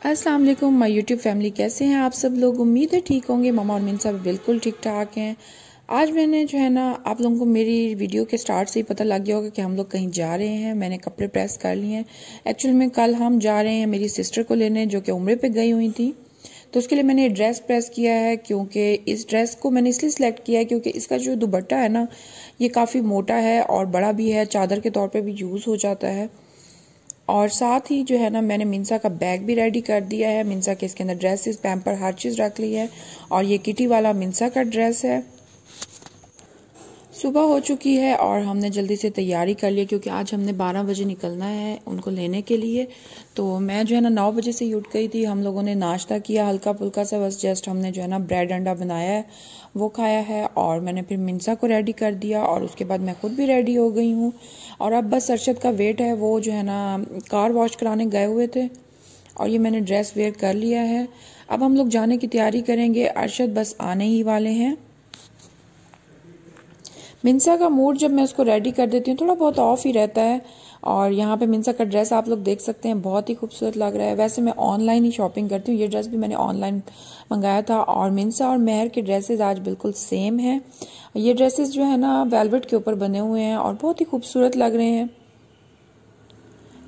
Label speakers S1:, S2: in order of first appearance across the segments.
S1: अस्सलाम वालेकुम my YouTube family, कैसे हैं आप सब लोग। उम्मीद है ठीक होंगे। मामा और मिन सब बिल्कुल ठीक ठाक हैं। आज मैंने जो है ना, आप लोगों को मेरी वीडियो के स्टार्ट से ही पता लग गया होगा कि हम लोग कहीं जा रहे हैं। मैंने कपड़े प्रेस कर लिए हैं। एक्चुअल में कल हम जा रहे हैं मेरी सिस्टर को लेने, जो कि उम्रे पे गई हुई थी। तो उसके लिए मैंने ड्रेस प्रेस किया है, क्योंकि इस ड्रेस को मैंने इसलिए सिलेक्ट किया है क्योंकि इसका जो दुपट्टा है ना, ये काफ़ी मोटा है और बड़ा भी है, चादर के तौर पर भी यूज़ हो जाता है। और साथ ही जो है ना, मैंने मिंसा का बैग भी रेडी कर दिया है। मिंसा के इसके अंदर ड्रेसेस, पैम्पर, हर चीज़ रख ली है। और ये किटी वाला मिंसा का ड्रेस है। सुबह हो चुकी है और हमने जल्दी से तैयारी कर ली, क्योंकि आज हमने 12 बजे निकलना है उनको लेने के लिए। तो मैं जो है ना 9 बजे से ही उठ गई थी। हम लोगों ने नाश्ता किया हल्का फुल्का सा, बस जस्ट हमने जो है ना ब्रेड अंडा बनाया है, वो खाया है। और मैंने फिर मिंसा को रेडी कर दिया और उसके बाद मैं खुद भी रेडी हो गई हूँ। और अब बस अरशद का वेट है, वो जो है ना कार वॉश कराने गए हुए थे और ये मैंने ड्रेस वेयर कर लिया है। अब हम लोग जाने की तैयारी करेंगे। अरशद बस आने ही वाले हैं। मिंसा का मूड जब मैं उसको रेडी कर देती हूँ थोड़ा बहुत ऑफ ही रहता है। और यहाँ पे मिंसा का ड्रेस आप लोग देख सकते हैं, बहुत ही खूबसूरत लग रहा है। वैसे मैं ऑनलाइन ही शॉपिंग करती हूँ, ये ड्रेस भी मैंने ऑनलाइन मंगाया था। और मिंसा और मेहर के ड्रेसेस आज बिल्कुल सेम हैं। ये ड्रेसेस जो है ना वेलवेट के ऊपर बने हुए हैं और बहुत ही खूबसूरत लग रहे हैं।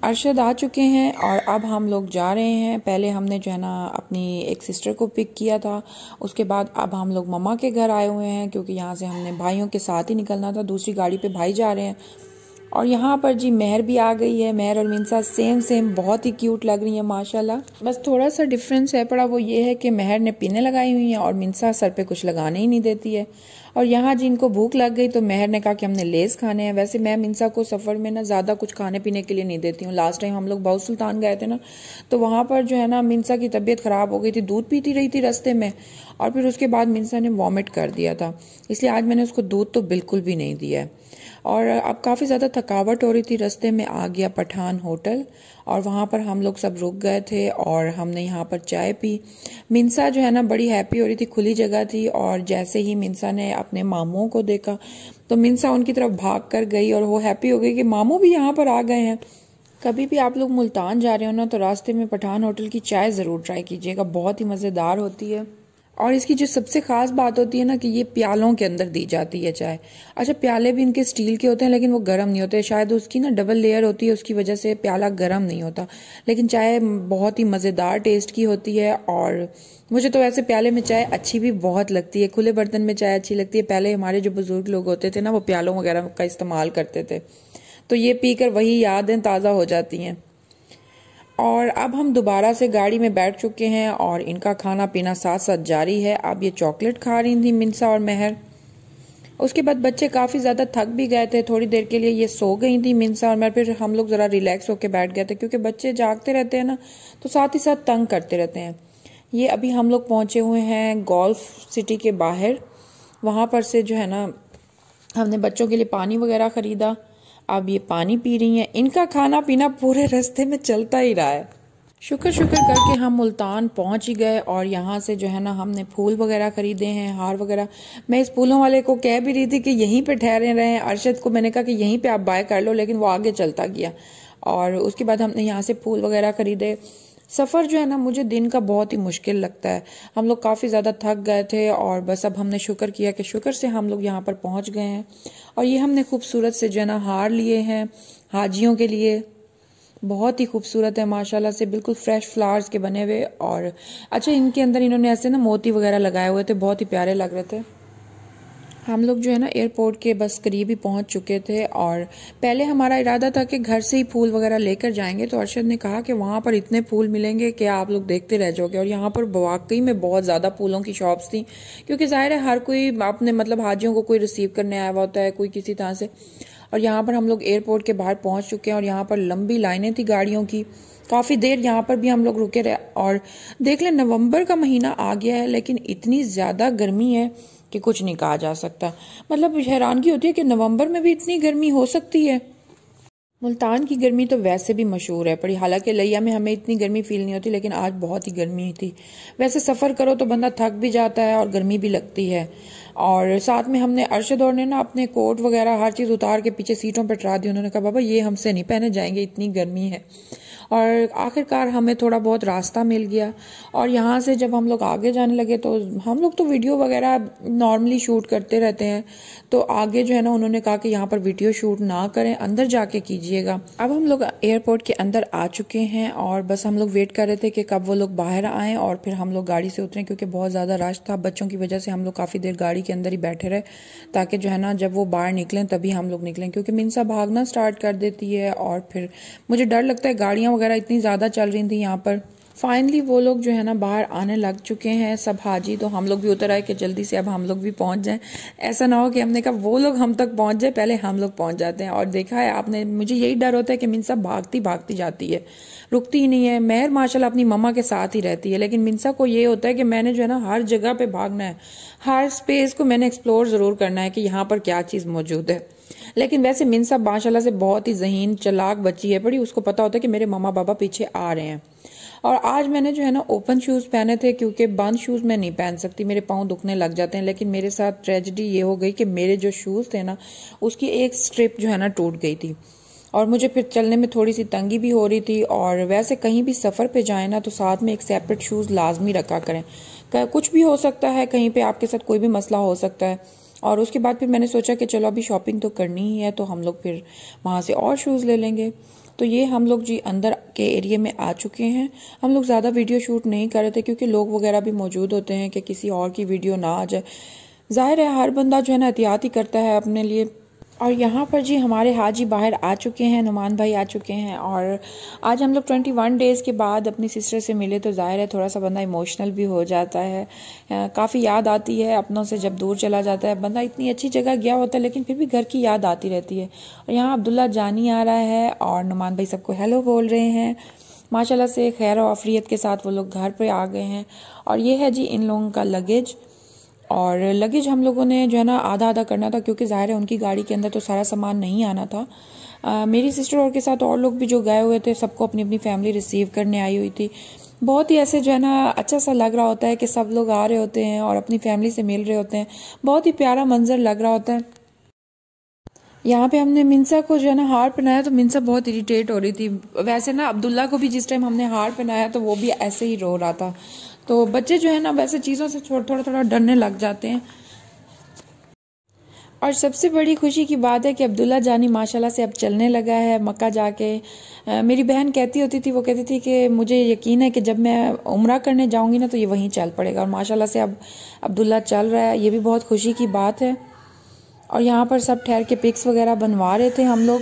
S1: अरशद आ चुके हैं और अब हम लोग जा रहे हैं। पहले हमने जो है ना अपनी एक सिस्टर को पिक किया था, उसके बाद अब हम लोग मम्मा के घर आए हुए हैं, क्योंकि यहाँ से हमने भाइयों के साथ ही निकलना था। दूसरी गाड़ी पे भाई जा रहे हैं। और यहाँ पर जी मेहर भी आ गई है। मेहर और मिंसा सेम बहुत ही क्यूट लग रही है माशाल्लाह। बस थोड़ा सा डिफरेंस है पड़ा, वो ये है कि मेहर ने पिने लगाई हुई हैं और मिंसा सर पे कुछ लगाने ही नहीं देती है। और यहाँ जी इनको भूख लग गई तो मेहर ने कहा कि हमने लेस खाने हैं। वैसे मैं मिंसा को सफ़र में ना ज़्यादा कुछ खाने पीने के लिए नहीं देती हूँ। लास्ट टाइम हम लोग बहुत सुल्तान गए थे ना, तो वहाँ पर जो है ना मिंसा की तबीयत ख़राब हो गई थी, दूध पीती रही थी रास्ते में और फिर उसके बाद मिंसा ने वॉमिट कर दिया था। इसलिए आज मैंने उसको दूध तो बिल्कुल भी नहीं दिया है। और अब काफ़ी ज़्यादा थकावट हो रही थी। रास्ते में आ गया पठान होटल और वहाँ पर हम लोग सब रुक गए थे और हमने यहाँ पर चाय पी। मिंसा जो है ना बड़ी हैप्पी हो रही थी, खुली जगह थी। और जैसे ही मिंसा ने अपने मामूओं को देखा तो मिंसा उनकी तरफ भाग कर गई और वो हैप्पी हो गई कि मामू भी यहाँ पर आ गए हैं। कभी भी आप लोग मुल्तान जा रहे हो ना, तो रास्ते में पठान होटल की चाय ज़रूर ट्राई कीजिएगा, बहुत ही मज़ेदार होती है। और इसकी जो सबसे खास बात होती है ना, कि ये प्यालों के अंदर दी जाती है चाय। अच्छा, प्याले भी इनके स्टील के होते हैं लेकिन वो गर्म नहीं होते। शायद उसकी ना डबल लेयर होती है, उसकी वजह से प्याला गर्म नहीं होता। लेकिन चाय बहुत ही मज़ेदार टेस्ट की होती है। और मुझे तो ऐसे प्याले में चाय अच्छी भी बहुत लगती है, खुले बर्तन में चाय अच्छी लगती है। पहले हमारे जो बुजुर्ग लोग होते थे ना, वो प्यालों वगैरह का इस्तेमाल करते थे, तो ये पीकर वही यादें ताज़ा हो जाती हैं। और अब हम दोबारा से गाड़ी में बैठ चुके हैं और इनका खाना पीना साथ साथ जारी है। अब ये चॉकलेट खा रही थी मिंसा और मेहर। उसके बाद बच्चे काफ़ी ज़्यादा थक भी गए थे, थोड़ी देर के लिए ये सो गई थी मिंसा और मेहर। फिर हम लोग ज़रा रिलैक्स होकर बैठ गए थे, क्योंकि बच्चे जागते रहते हैं ना, तो साथ ही साथ तंग करते रहते हैं। ये अभी हम लोग पहुँचे हुए हैं गोल्फ सिटी के बाहर। वहाँ पर से जो है ना हमने बच्चों के लिए पानी वगैरह ख़रीदा। अब ये पानी पी रही हैं। इनका खाना पीना पूरे रास्ते में चलता ही रहा है। शुक्र करके हम मुल्तान पहुंच ही गए। और यहाँ से जो है ना हमने फूल वगैरह खरीदे हैं, हार वगैरह। मैं इस फूलों वाले को कह भी रही थी कि यहीं पे ठहरे रहें। अरशद को मैंने कहा कि यहीं पे आप बाय कर लो, लेकिन वो आगे चलता गया। और उसके बाद हमने यहाँ से फूल वगैरह खरीदे। सफ़र जो है ना मुझे दिन का बहुत ही मुश्किल लगता है। हम लोग काफ़ी ज़्यादा थक गए थे और बस अब हमने शुक्र किया कि शुक्र से हम लोग यहाँ पर पहुँच गए हैं। और ये हमने खूबसूरत से जो है ना हार लिए हैं हाजियों के लिए, बहुत ही खूबसूरत है माशाल्लाह से, बिल्कुल फ्रेश फ्लावर्स के बने हुए। और अच्छा, इनके अंदर इन्होंने ऐसे ना मोती वगैरह लगाए हुए थे, बहुत ही प्यारे लग रहे थे। हम लोग जो है ना एयरपोर्ट के बस करीब ही पहुंच चुके थे। और पहले हमारा इरादा था कि घर से ही फूल वगैरह लेकर जाएंगे, तो अरशद ने कहा कि वहाँ पर इतने फूल मिलेंगे कि आप लोग देखते रह जाओगे। और यहाँ पर वाकई में बहुत ज़्यादा फूलों की शॉप्स थी, क्योंकि जाहिर है हर कोई अपने मतलब हाजियों को कोई रिसीव करने आया हुआ होता है, कोई किसी तरह से। और यहाँ पर हम लोग एयरपोर्ट के बाहर पहुँच चुके हैं और यहाँ पर लंबी लाइनें थी गाड़ियों की। काफ़ी देर यहाँ पर भी हम लोग रुके रहे। और देख लें, नवंबर का महीना आ गया है लेकिन इतनी ज़्यादा गर्मी है कि कुछ नहीं कहा जा सकता। मतलब हैरानगी होती है कि नवंबर में भी इतनी गर्मी हो सकती है। मुल्तान की गर्मी तो वैसे भी मशहूर है पड़ी, हालांकि लिया में हमें इतनी गर्मी फील नहीं होती, लेकिन आज बहुत ही गर्मी थी। वैसे सफ़र करो तो बंदा थक भी जाता है और गर्मी भी लगती है। और साथ में हमने अरशद और ने ना अपने कोट वगैरह हर चीज़ उतार के पीछे सीटों पर टरा दी। उन्होंने कहा बाबा ये हमसे नहीं पहने जाएंगे, इतनी गर्मी है। और आखिरकार हमें थोड़ा बहुत रास्ता मिल गया। और यहाँ से जब हम लोग आगे जाने लगे तो हम लोग तो वीडियो वगैरह नॉर्मली शूट करते रहते हैं, तो आगे जो है ना उन्होंने कहा कि यहाँ पर वीडियो शूट ना करें, अंदर जाके कीजिएगा। अब हम लोग एयरपोर्ट के अंदर आ चुके हैं और बस हम लोग वेट कर रहे थे कि कब वो लोग बाहर आएँ और फिर हम लोग गाड़ी से उतरें, क्योंकि बहुत ज़्यादा रश था। बच्चों की वजह से हम लोग काफ़ी देर गाड़ी के अंदर ही बैठे रहे ताकि जो है ना जब वो बाहर निकलें तभी हम लोग निकलें, क्योंकि मिनसा भागना स्टार्ट कर देती है और फिर मुझे डर लगता है, गाड़ियाँ वगैरह इतनी ज़्यादा चल रही थी यहाँ पर। फाइनली वो लोग जो है ना बाहर आने लग चुके हैं सब हाजी, तो हम लोग भी उतर आए कि जल्दी से अब हम लोग भी पहुंच जाएं। ऐसा ना हो कि हमने कहा वो लोग हम तक पहुंच जाए, पहले हम लोग पहुंच जाते हैं। और देखा है आपने, मुझे यही डर होता है कि मिनसा भागती भागती जाती है, रुकती ही नहीं है। महर माशाल्लाह अपनी मम्मा के साथ ही रहती है, लेकिन मिनसा को ये होता है कि मैंने जो है ना हर जगह पे भागना है, हर स्पेस को मैंने एक्सप्लोर जरूर करना है कि यहाँ पर क्या चीज़ मौजूद है। लेकिन वैसे मिनसा माशाल्लाह से बहुत ही ज़हीन चालाक बच्ची है बड़ी, उसको पता होता है कि मेरे मम्मा पापा पीछे आ रहे हैं। और आज मैंने जो है ना ओपन शूज़ पहने थे, क्योंकि बंद शूज़ मैं नहीं पहन सकती, मेरे पाँव दुखने लग जाते हैं। लेकिन मेरे साथ ट्रेजेडी ये हो गई कि मेरे जो शूज़ थे ना उसकी एक स्ट्रिप जो है ना टूट गई थी और मुझे फिर चलने में थोड़ी सी तंगी भी हो रही थी। और वैसे कहीं भी सफ़र पे जाए ना तो साथ में एक सेपरेट शूज़ लाजमी रखा करें, कुछ भी हो सकता है, कहीं पे आपके साथ कोई भी मसला हो सकता है। और उसके बाद फिर मैंने सोचा कि चलो अभी शॉपिंग तो करनी ही है, तो हम लोग फिर वहाँ से और शूज़ ले लेंगे। तो ये हम लोग जी अंदर के एरिया में आ चुके हैं। हम लोग ज़्यादा वीडियो शूट नहीं कर रहे थे क्योंकि लोग वगैरह भी मौजूद होते हैं कि किसी और की वीडियो ना आ जाए। जाहिर है हर बंदा जो है ना एहतियात ही करता है अपने लिए। और यहाँ पर जी हमारे हाजी बाहर आ चुके हैं, नुमान भाई आ चुके हैं। और आज हम लोग 21 डेज़ के बाद अपनी सिस्टर से मिले, तो ज़ाहिर है थोड़ा सा बंदा इमोशनल भी हो जाता है। काफ़ी याद आती है अपनों से जब दूर चला जाता है बंदा। इतनी अच्छी जगह गया होता है लेकिन फिर भी घर की याद आती रहती है। और यहाँ अब्दुल्ला जानी आ रहा है और नुमान भाई सबको हेलो बोल रहे हैं। माशाल्लाह से खैर और आफियत के साथ वो लोग घर पर आ गए हैं। और ये है जी इन लोगों का लगेज। और लगेज हम लोगों ने जो है ना आधा आधा करना था, क्योंकि ज़ाहिर है उनकी गाड़ी के अंदर तो सारा सामान नहीं आना था। मेरी सिस्टर और के साथ और लोग भी जो गए हुए थे, सबको अपनी अपनी फैमिली रिसीव करने आई हुई थी। बहुत ही ऐसे जो है ना अच्छा सा लग रहा होता है कि सब लोग आ रहे होते हैं और अपनी फैमिली से मिल रहे होते हैं। बहुत ही प्यारा मंजर लग रहा होता है। यहाँ पे हमने मिनसा को जो है ना हार पहनाया, तो मिनसा बहुत इरिटेट हो रही थी। वैसे ना अब्दुल्ला को भी जिस टाइम हमने हार पहनाया तो वो भी ऐसे ही रो रहा था। तो बच्चे जो है ना वैसे चीज़ों से थोड़ा थोड़ा डरने लग जाते हैं। और सबसे बड़ी खुशी की बात है कि अब्दुल्ला जानी माशाल्लाह से अब चलने लगा है मक्का जाके। मेरी बहन कहती होती थी, वो कहती थी कि मुझे यकीन है कि जब मैं उम्रा करने जाऊंगी ना तो ये वहीं चल पड़ेगा। और माशाल्लाह से अब अब्दुल्ला चल रहा है, ये भी बहुत खुशी की बात है। और यहाँ पर सब ठहर के पिक्स वगैरह बनवा रहे थे हम लोग।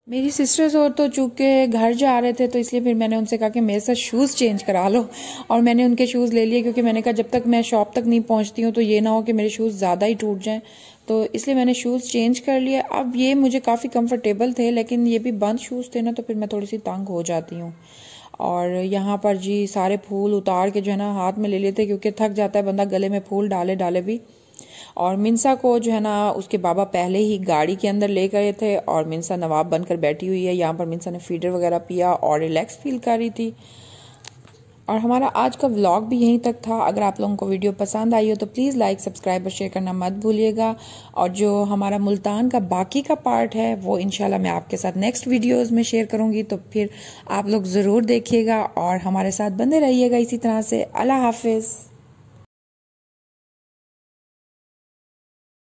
S1: मेरी सिस्टर्स और तो चूँकि घर जा रहे थे तो इसलिए फिर मैंने उनसे कहा कि मेरे साथ शूज़ चेंज करा लो। और मैंने उनके शूज़ ले लिए, क्योंकि मैंने कहा जब तक मैं शॉप तक नहीं पहुंचती हूँ तो ये ना हो कि मेरे शूज़ ज़्यादा ही टूट जाएं। तो इसलिए मैंने शूज़ चेंज कर लिए। अब ये मुझे काफ़ी कंफर्टेबल थे, लेकिन ये भी बंद शूज़ थे ना तो फिर मैं थोड़ी सी तंग हो जाती हूँ। और यहाँ पर जी सारे फूल उतार के जो है ना हाथ में ले लेते, क्योंकि थक जाता है बंदा गले में फूल डाले डाले भी। और मिनसा को जो है ना उसके बाबा पहले ही गाड़ी के अंदर ले गए थे और मिनसा नवाब बनकर बैठी हुई है। यहाँ पर मिनसा ने फीडर वगैरह पिया और रिलैक्स फील कर रही थी। और हमारा आज का व्लॉग भी यहीं तक था। अगर आप लोगों को वीडियो पसंद आई हो तो प्लीज़ लाइक सब्सक्राइब और शेयर करना मत भूलिएगा। और जो हमारा मुल्तान का बाकी का पार्ट है वो इंशाल्लाह मैं आपके साथ नेक्स्ट वीडियोस में शेयर करूँगी, तो फिर आप लोग ज़रूर देखिएगा और हमारे साथ बने रहिएगा इसी तरह से। अल्लाह हाफिज़।